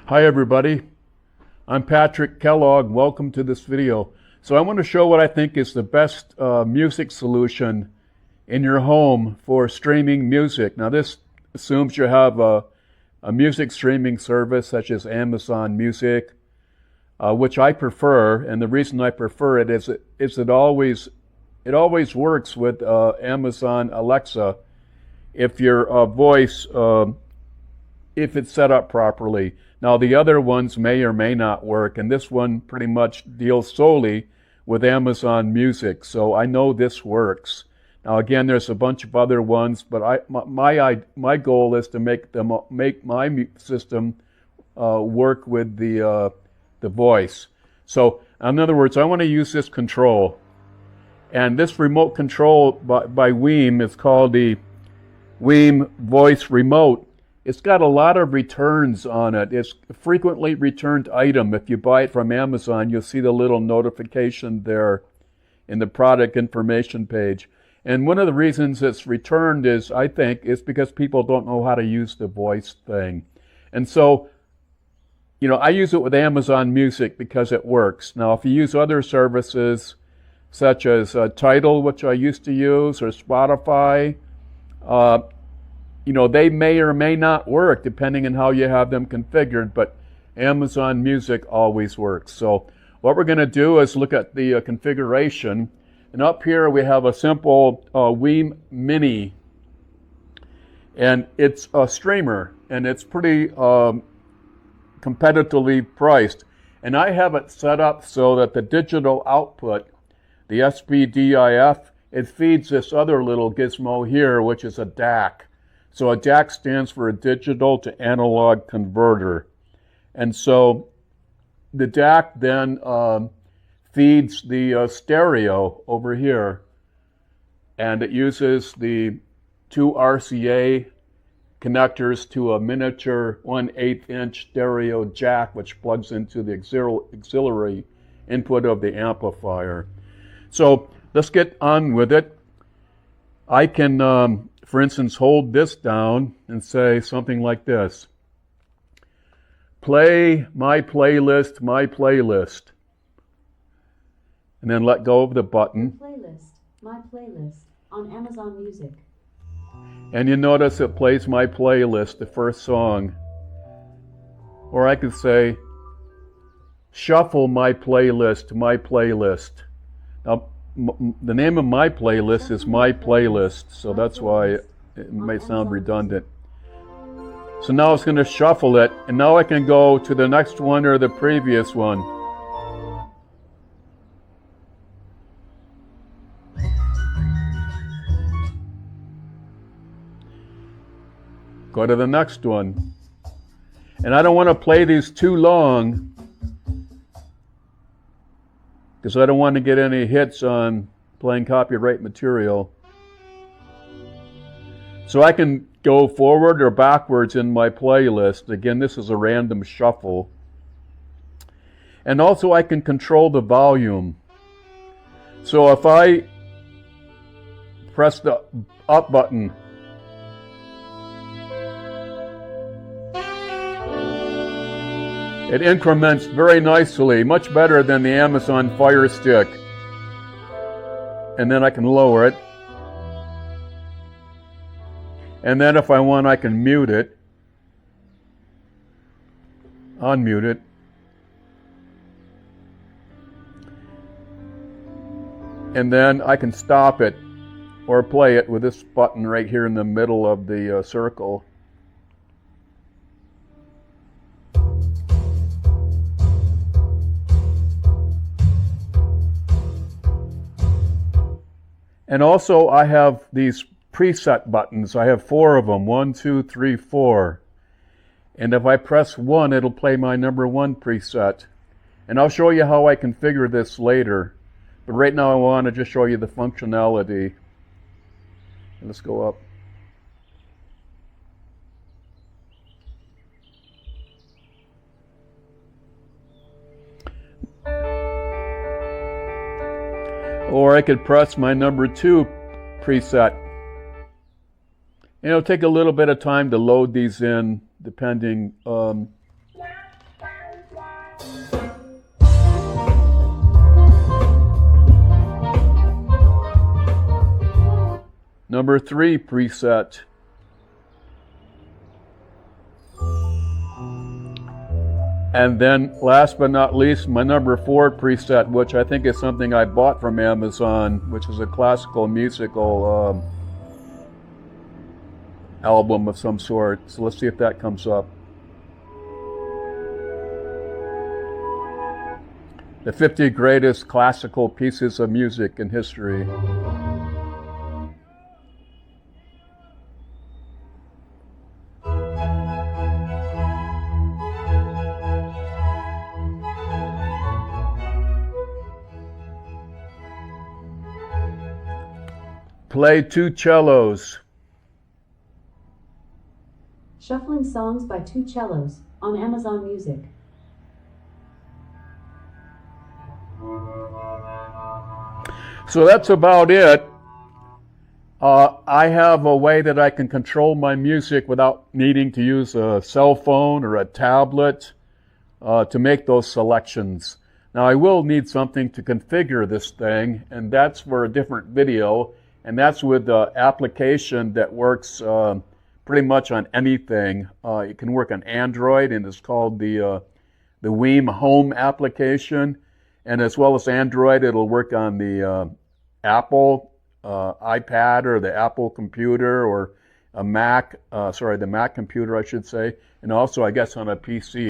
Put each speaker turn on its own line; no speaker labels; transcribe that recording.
Hi everybody, I'm Patrick Kellogg. Welcome to this video. So I want to show what I think is the best music solution in your home for streaming music. Now this assumes you have a music streaming service such as Amazon Music, which I prefer, and the reason I prefer it is it always works with Amazon Alexa if your voice, if it's set up properly. Now the other ones may or may not work, and this one pretty much deals solely with Amazon Music, so I know this works. Now again, there's a bunch of other ones, but my goal is to make my system work with the voice. So in other words, I want to use this control, and this remote control by WiiM is called the WiiM Voice Remote. It's got a lot of returns on it. It's a frequently returned item. If you buy it from Amazon, you'll see the little notification there in the product information page. And one of the reasons it's returned is, I think, is because people don't know how to use the voice thing. And so, you know, I use it with Amazon Music because it works. Now, if you use other services such as Tidal, which I used to use, or Spotify, you know, they may or may not work depending on how you have them configured, but Amazon Music always works. So what we're going to do is look at the configuration. And up here we have a simple WiiM Mini. And it's a streamer, and it's pretty competitively priced. And I have it set up so that the digital output, the SPDIF, it feeds this other little gizmo here, which is a DAC. So a DAC stands for a digital to analog converter. And so the DAC then feeds the stereo over here. And it uses the two RCA connectors to a miniature 1/8 inch stereo jack, which plugs into the auxiliary input of the amplifier. So let's get on with it. I can, for instance, hold this down and say something like this. Play my playlist, my playlist. And then let go of the button.
Playlist, my playlist, on Amazon Music.
And you notice it plays my playlist, the first song. Or I could say, shuffle my playlist, my playlist. Now, the name of my playlist is My Playlist, so that's why it may sound redundant. So now it's going to shuffle it, and now I can go to the next one or the previous one. Go to the next one. And I don't want to play these too long, because I don't want to get any hits on playing copyright material. So I can go forward or backwards in my playlist. Again, this is a random shuffle. And also I can control the volume. So if I press the up button, it increments very nicely, much better than the Amazon Fire Stick. And then I can lower it. And then if I want, I can mute it, unmute it. And then I can stop it or play it with this button right here in the middle of the circle. And also I have these preset buttons. I have 4 of them, 1, 2, 3, 4. And if I press 1, it'll play my number 1 preset. And I'll show you how I configure this later. But right now I want to just show you the functionality. Let's go up. Or I could press my number 2 preset. And it'll take a little bit of time to load these in, depending. Number 3 preset. And then last but not least, my number 4 preset, which I think is something I bought from Amazon, which is a classical musical album of some sort. So let's see if that comes up. The 50 greatest classical pieces of music in history. Play 2 cellos.
Shuffling songs by 2 cellos on Amazon Music.
So that's about it. I have a way that I can control my music without needing to use a cell phone or a tablet to make those selections. Now I will need something to configure this thing, and that's for a different video, and that's with the application that works pretty much on anything. It can work on Android, and it's called the WiiM Home application. And as well as Android, it'll work on the Apple iPad or the Apple computer or a Mac, the Mac computer, I should say, and also, I guess, on a PC.